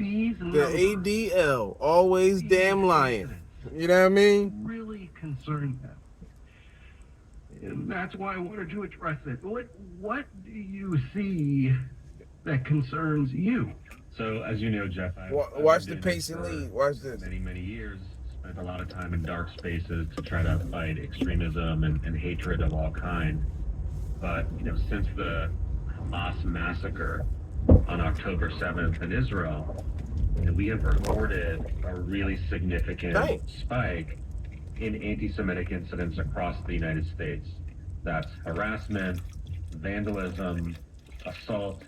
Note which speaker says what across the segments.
Speaker 1: These
Speaker 2: The
Speaker 1: numbers,
Speaker 2: ADL, always damn lying. You know what I mean?
Speaker 1: really concern them. And that's why I wanted to address it. What do you see that concerns you?
Speaker 3: So, as you know, Jeff,
Speaker 2: Watch the pace and lead. Watch this.
Speaker 3: Many years, spent a lot of time in dark spaces to try to fight extremism and hatred of all kind. But, since the Hamas massacre on October 7th in Israel, we have recorded a really significant spike in anti-Semitic incidents across the United States. That's harassment, vandalism, assault.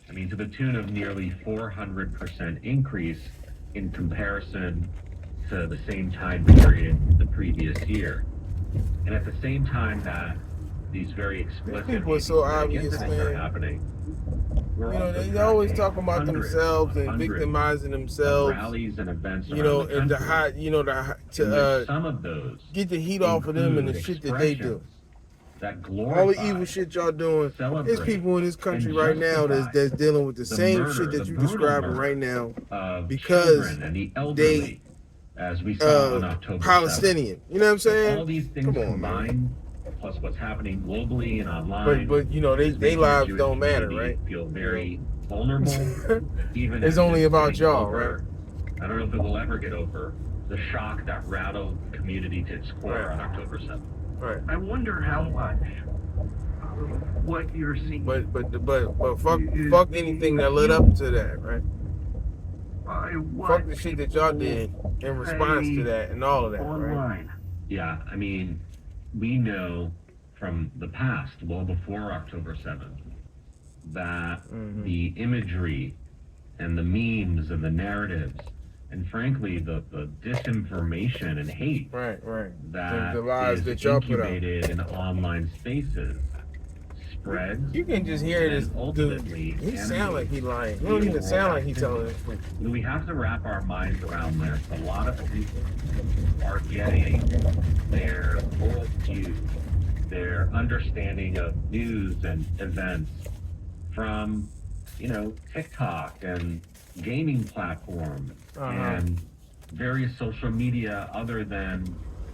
Speaker 3: To the tune of nearly 400% increase in comparison to the same time period the previous year. And at the same time that these very explicit incidents are happening,
Speaker 2: they always talk about themselves and victimizing themselves.
Speaker 3: Rallies and events
Speaker 2: and
Speaker 3: some of those
Speaker 2: get the heat off of them and the shit that they do.
Speaker 3: That
Speaker 2: all the evil shit y'all doing. There's people in this country right now that's dealing with the same shit that you're describing right now because they
Speaker 3: as we saw on October
Speaker 2: Palestinian. 7th. You know what I'm saying?
Speaker 3: All these things combined, plus what's happening globally and online.
Speaker 2: But they lives don't matter, right?
Speaker 3: Feel very vulnerable. Even
Speaker 2: it's only about y'all, right?
Speaker 3: I don't know if it will ever get over the shock that rattled the community to its core on October 7th.
Speaker 2: Right.
Speaker 1: I wonder how much what you're seeing.
Speaker 2: But fuck anything that led up to that, right? Fuck the shit that y'all did in response to that and all of that, right?
Speaker 3: Yeah, we know from the past, well before October 7th, that the imagery and the memes and the narratives and frankly the disinformation and hate that
Speaker 2: the lies
Speaker 3: is
Speaker 2: that y'all
Speaker 3: incubated in online spaces spreads.
Speaker 2: You can just hear this ultimately dude. He sound like he lying. He don't even sound like he telling the truth.
Speaker 3: We have to wrap our minds around this. A lot of people are getting their worldview, their understanding of news and events from TikTok and gaming platforms and various social media other than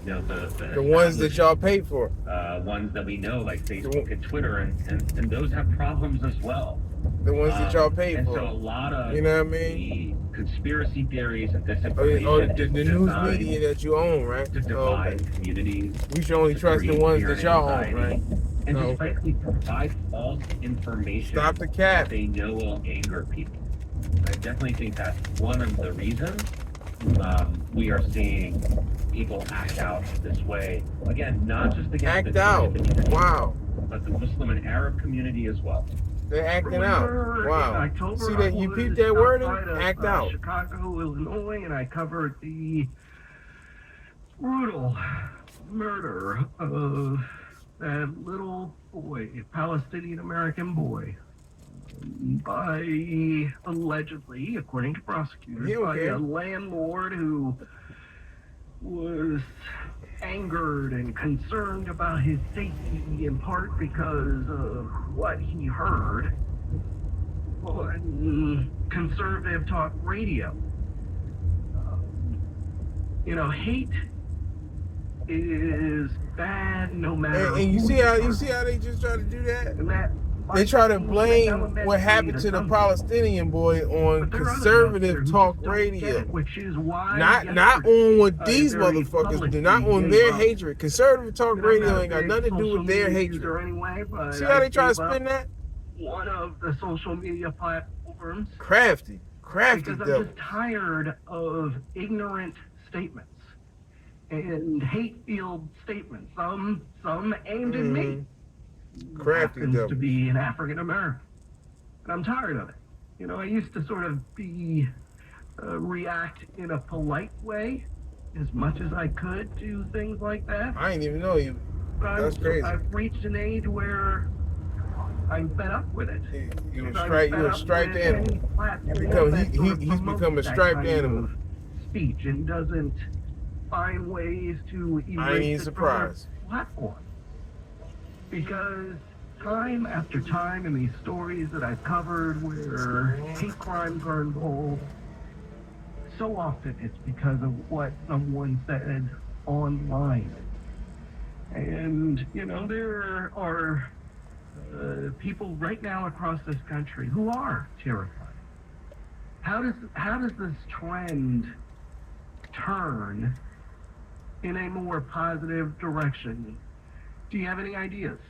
Speaker 3: the
Speaker 2: ones that y'all pay for,
Speaker 3: ones that we know like Facebook and Twitter, and those have problems as well.
Speaker 2: The ones that y'all pay
Speaker 3: and
Speaker 2: for.
Speaker 3: So a lot of
Speaker 2: the
Speaker 3: conspiracy theories and disinformation.
Speaker 2: The news media that you own, right?
Speaker 3: To divide communities.
Speaker 2: We should only trust the ones that y'all own, right?
Speaker 3: And just frankly provide false information.
Speaker 2: Stop the cap.
Speaker 3: That they know will anger people. I definitely think that's one of the reasons we are seeing people act out this way. Again, not just against
Speaker 2: act out. Wow.
Speaker 3: But the Muslim and Arab community as well.
Speaker 2: They're acting out. Wow. See that you peeped that word in? Act out.
Speaker 1: Chicago, Illinois, and I covered the brutal murder of that little boy, Palestinian American boy, by allegedly, according to prosecutors, by a landlord who was angered and concerned about his safety, in part because of what he heard on conservative talk radio. Hate is bad no matter.
Speaker 2: And you see how they just try to do that? They try to blame what happened to the Palestinian boy on conservative talk radio.
Speaker 1: Which is why
Speaker 2: not on what these motherfuckers do, not on their hatred. Conservative talk radio ain't got nothing to do with their hatred. See how they try to spin that?
Speaker 1: One of the social media platforms.
Speaker 2: Crafty
Speaker 1: Because
Speaker 2: devils.
Speaker 1: I'm just tired of ignorant statements and hate-filled statements. Some aimed at me.
Speaker 2: Crafty
Speaker 1: happens
Speaker 2: devils.
Speaker 1: To be an African American, and I'm tired of it. I used to sort of react in a polite way as much as I could to things like that.
Speaker 2: I didn't even know you. That's crazy.
Speaker 1: I've reached an age where I'm fed up with it.
Speaker 2: You're a striped animal. He's become a striped animal.
Speaker 1: Speech and doesn't find ways to
Speaker 2: erase it from our
Speaker 1: platform. Because time after time in these stories that I've covered where hate crimes are involved, so often it's because of what someone said online. And, you know, there are people right now across this country who are terrified. How does this trend turn in a more positive direction? Do you have any ideas?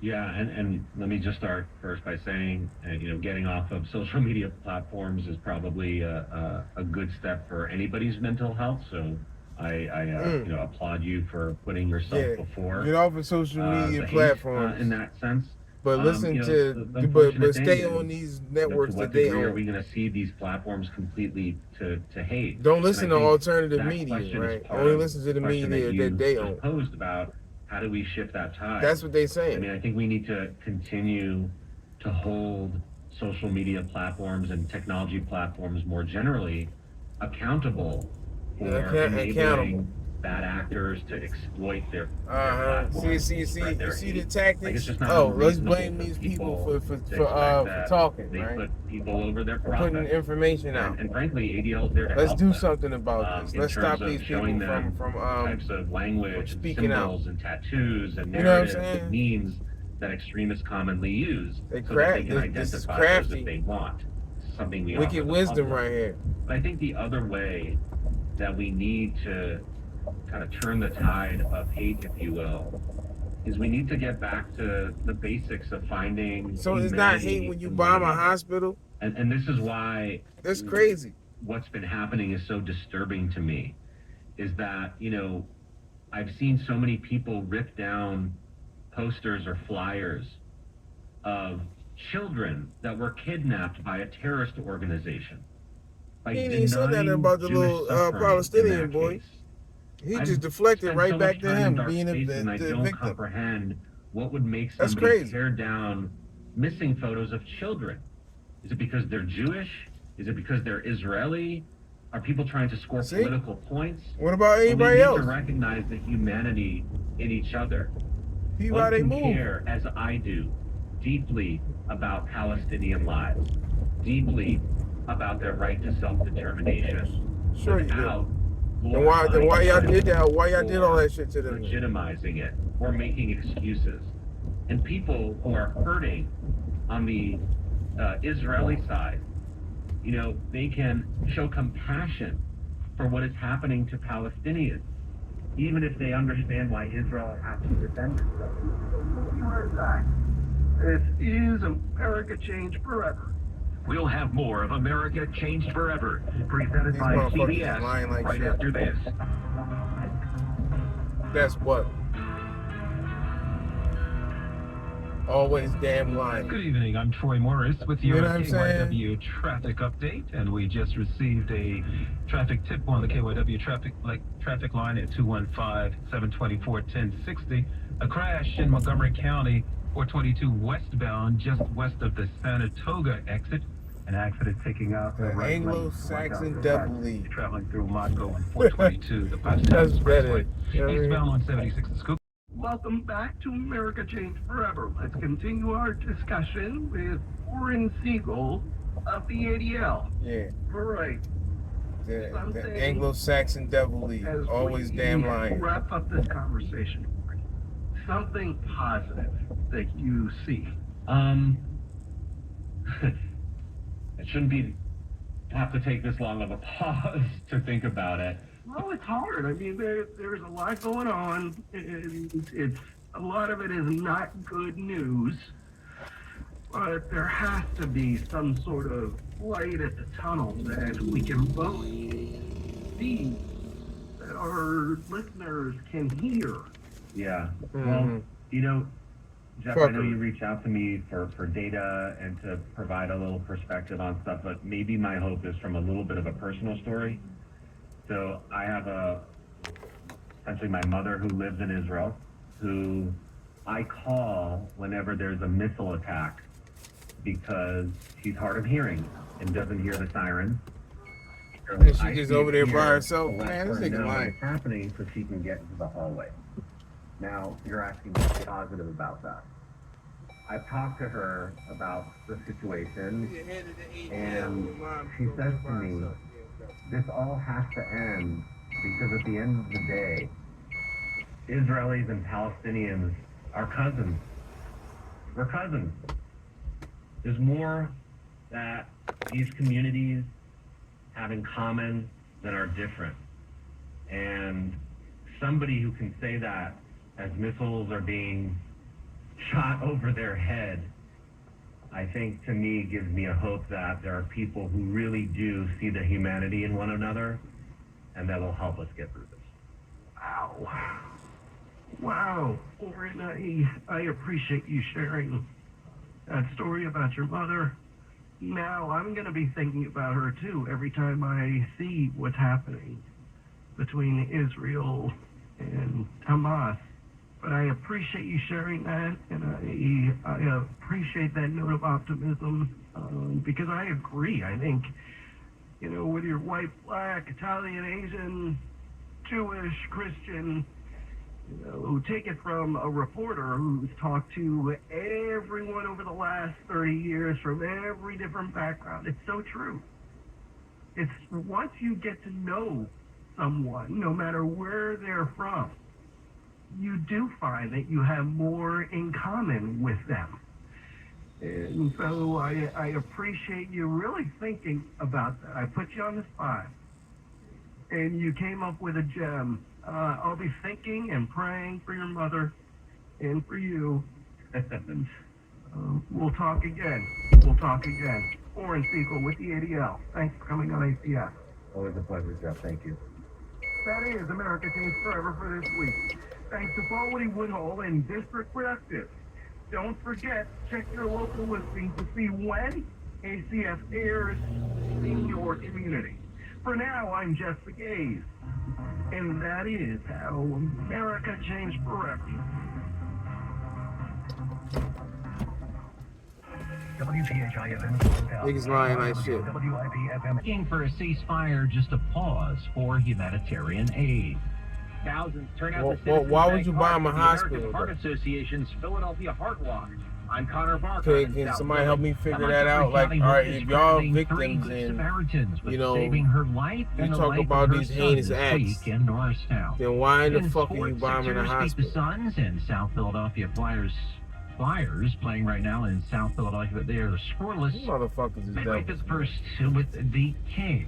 Speaker 3: Yeah, and let me just start first by saying, you know, getting off of social media platforms is probably a good step for anybody's mental health. So I you know, applaud you for putting yourself before.
Speaker 2: Get off of social media platforms
Speaker 3: in that sense.
Speaker 2: But listen
Speaker 3: you know,
Speaker 2: to, but stay on these networks that they own.
Speaker 3: Are we going to see these platforms completely to hate?
Speaker 2: Don't listen to alternative media, right? Only listen to the media that they own.
Speaker 3: Posed about how do we shift that tide?
Speaker 2: That's what they say.
Speaker 3: I mean, I think we need to continue to hold social media platforms and technology platforms more generally accountable for enabling bad actors to exploit their platforms. See
Speaker 2: the tactics?
Speaker 3: Like, it's just not
Speaker 2: let's blame these people for talking,
Speaker 3: they
Speaker 2: right?
Speaker 3: put people over their profit.
Speaker 2: Putting information out.
Speaker 3: And frankly, ADL is there to
Speaker 2: Let's
Speaker 3: help
Speaker 2: do
Speaker 3: them,
Speaker 2: something about this. Let's stop these people from
Speaker 3: types of language,
Speaker 2: speaking
Speaker 3: and symbols,
Speaker 2: out.
Speaker 3: and tattoos, and
Speaker 2: you know
Speaker 3: narratives, and memes that extremists commonly use, so that they can identify those that they want. Something we
Speaker 2: wicked wisdom right here.
Speaker 3: But I think the other way that we need to kind of turn the tide of hate, if you will, is we need to get back to the basics of finding.
Speaker 2: So it's not hate when you bomb a hospital?
Speaker 3: And this is why
Speaker 2: that's crazy.
Speaker 3: What's been happening is so disturbing to me, is that, you know, I've seen so many people rip down posters or flyers of children that were kidnapped by a terrorist organization.
Speaker 2: He ain't said that about the little Palestinian boy. He just deflected right back to him being the
Speaker 3: and I don't
Speaker 2: victim.
Speaker 3: comprehend what would make somebody tear down missing photos of children. Is it because they're Jewish? Is it because they're Israeli? Are people trying to score political points?
Speaker 2: What about anybody else?
Speaker 3: We need to recognize the humanity in each other.
Speaker 2: Why they move?
Speaker 3: Care, as I do, deeply about Palestinian lives, deeply about their right to self-determination.
Speaker 2: Sure you do. Then why y'all did that? Why y'all did all that shit to them?
Speaker 3: Legitimizing it or making excuses. And people who are hurting on the Israeli side, you know, they can show compassion for what is happening to Palestinians, even if they understand why Israel has to defend itself.
Speaker 1: This is America Changed Forever.
Speaker 4: We'll have more of America Changed Forever, presented by CBS right after this.
Speaker 2: That's what. Always damn lying.
Speaker 5: Good evening, I'm Troy Morris with your KYW traffic update, and we just received a traffic tip on the KYW traffic line at 215-724-1060. A crash in Montgomery County, 422 westbound, just west of the Saratoga exit. An accident taking out the right
Speaker 2: Anglo-Saxon Devil League.
Speaker 5: Traveling through Moscow and 422, the
Speaker 2: That's better.
Speaker 5: Eastbound on 76 and Scoop.
Speaker 1: Welcome back to America Changed Forever. Let's continue our discussion with Warren Siegel of the ADL.
Speaker 2: Yeah.
Speaker 1: Right.
Speaker 2: The Anglo-Saxon Devil League. Always damn lying.
Speaker 1: Wrap up this conversation. Something positive that you see.
Speaker 3: It shouldn't have to take this long of a pause to think about it.
Speaker 1: Well, it's hard. I mean, there's a lot going on. It's a lot of it is not good news, but there has to be some sort of light at the tunnel that we can both see, that our listeners can hear.
Speaker 3: Yeah. Well, you know, Jeff, I know you reach out to me for data and to provide a little perspective on stuff, but maybe my hope is from a little bit of a personal story. So I have essentially my mother who lives in Israel, who I call whenever there's a missile attack because she's hard of hearing and doesn't hear the sirens.
Speaker 2: And she's just over there by herself. Man, this nigga lying.
Speaker 6: What's happening so she can get into the hallway. Now, you're asking what's positive about that. I've talked to her about the situation, and she says to me This all has to end because at the end of the day, Israelis and Palestinians are cousins. We're cousins. There's more that these communities have in common than are different. And somebody who can say that as missiles are being shot over their head, I think to me gives me a hope that there are people who really do see the humanity in one another, and that'll help us get through this.
Speaker 1: Wow. Wow. Oren, I appreciate you sharing that story about your mother. Now I'm going to be thinking about her too every time I see what's happening between Israel and Hamas. But I appreciate you sharing that, and I appreciate that note of optimism, because I agree. I think, you know, whether you're white, black, Italian, Asian, Jewish, Christian, you know, take it from a reporter who's talked to everyone over the last 30 years from every different background. It's so true. It's once you get to know someone, no matter where they're from, you do find that you have more in common with them. And so I appreciate you really thinking about that. I put you on the spot, and you came up with a gem. I'll be thinking and praying for your mother and for you. And, we'll talk again. We'll talk again. Oren Siegel with the ADL. Thanks for coming on ACS.
Speaker 6: Always a pleasure, Jeff. Thank you.
Speaker 1: That is America Changed Forever for this week. Thanks to Paul Woody Woodhull and District Productive. Don't forget, check your local listings to see when ACS airs in your community. For now, I'm Jeff Gaze, and that is how America Changed Forever.
Speaker 2: Niggas lying like shit.
Speaker 7: Looking for a ceasefire, just a pause for humanitarian aid.
Speaker 8: Thousands turn out
Speaker 2: why would you bomb a hospital?
Speaker 8: Heart Association's Philadelphia Heart Walk. I'm Connor Barker.
Speaker 2: Okay, can somebody help me figure that out? Like, all right, if y'all victims and, you know, you talk about these heinous acts, then why in the fuck are you bombing a hospital?
Speaker 7: The Suns and South Philadelphia Flyers playing right now in South Philadelphia, but they are scoreless.
Speaker 2: These motherfuckers is
Speaker 7: Midway
Speaker 2: devils.
Speaker 7: first with the Kings.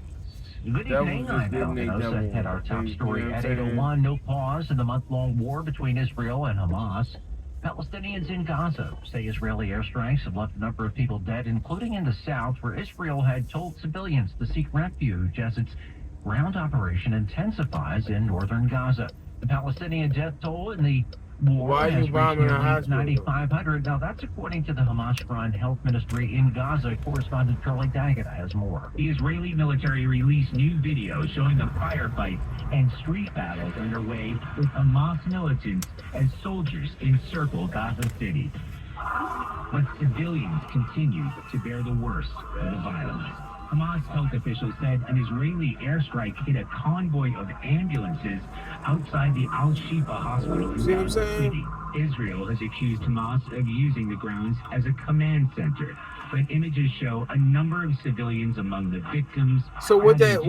Speaker 7: Good evening, I'm Al Minosa at our top story at 8:01. No pause in the month-long war between Israel and Hamas. Palestinians in Gaza say Israeli airstrikes have left a number of people dead, including in the south, where Israel had told civilians to seek refuge as its ground operation intensifies in northern Gaza. The Palestinian death toll in the war
Speaker 2: Why are you bombing a hospital?
Speaker 7: 9,500. Now, that's according to the Hamas-run health ministry in Gaza. Correspondent Charlie Daggett has more.
Speaker 8: The Israeli military released new video showing the firefights and street battles underway with Hamas militants as soldiers encircle Gaza City. But civilians continue to bear the worst of the violence. Hamas health officials said an Israeli airstrike hit a convoy of ambulances outside the Al-Shifa hospital in Gaza City. Israel has accused Hamas of using the grounds as a command center, but images show a number of civilians among the victims.
Speaker 2: So what that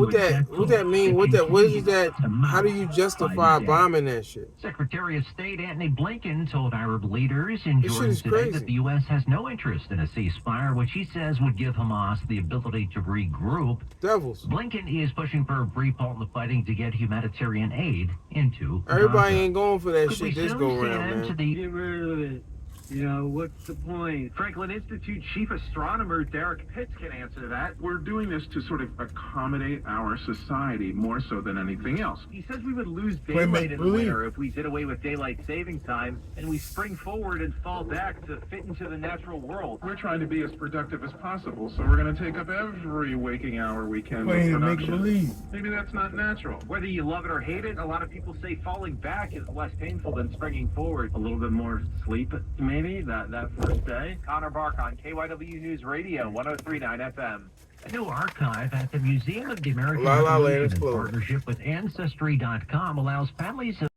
Speaker 2: mean? What is that? How do you justify bombing that shit?
Speaker 7: Secretary of State Antony Blinken told Arab leaders in Jordan today that the U.S. has no interest in a ceasefire, which he says would give Hamas the ability to regroup.
Speaker 2: Devils.
Speaker 7: Blinken is pushing for a brief halt in the fighting to get humanitarian aid into
Speaker 2: Everybody
Speaker 7: Gaza.
Speaker 2: ain't going for that
Speaker 7: Could
Speaker 2: shit
Speaker 7: we
Speaker 2: this
Speaker 7: soon
Speaker 2: go
Speaker 7: see an
Speaker 2: around,
Speaker 7: end
Speaker 2: man.
Speaker 7: to the
Speaker 9: Get rid of it. You know, what's the point?
Speaker 8: Franklin Institute chief astronomer Derek Pitts can answer that.
Speaker 10: We're doing this to sort of accommodate our society more so than anything else.
Speaker 8: He says we would lose daylight in the winter if we did away with daylight saving time, and we spring forward and fall back to fit into the natural world.
Speaker 10: We're trying to be as productive as possible, so we're going to take up every waking hour we can with
Speaker 2: to make
Speaker 10: production.
Speaker 2: believe.
Speaker 10: Maybe that's not natural.
Speaker 8: Whether you love it or hate it, a lot of people say falling back is less painful than springing forward.
Speaker 9: A little bit more sleep, maybe, that first day.
Speaker 8: Connor Bark on KYW News Radio, 103.9 FM.
Speaker 7: A new archive at the Museum of the American
Speaker 2: La La Land
Speaker 7: Revolution
Speaker 2: is
Speaker 7: in
Speaker 2: closed.
Speaker 7: partnership with Ancestry.com allows families of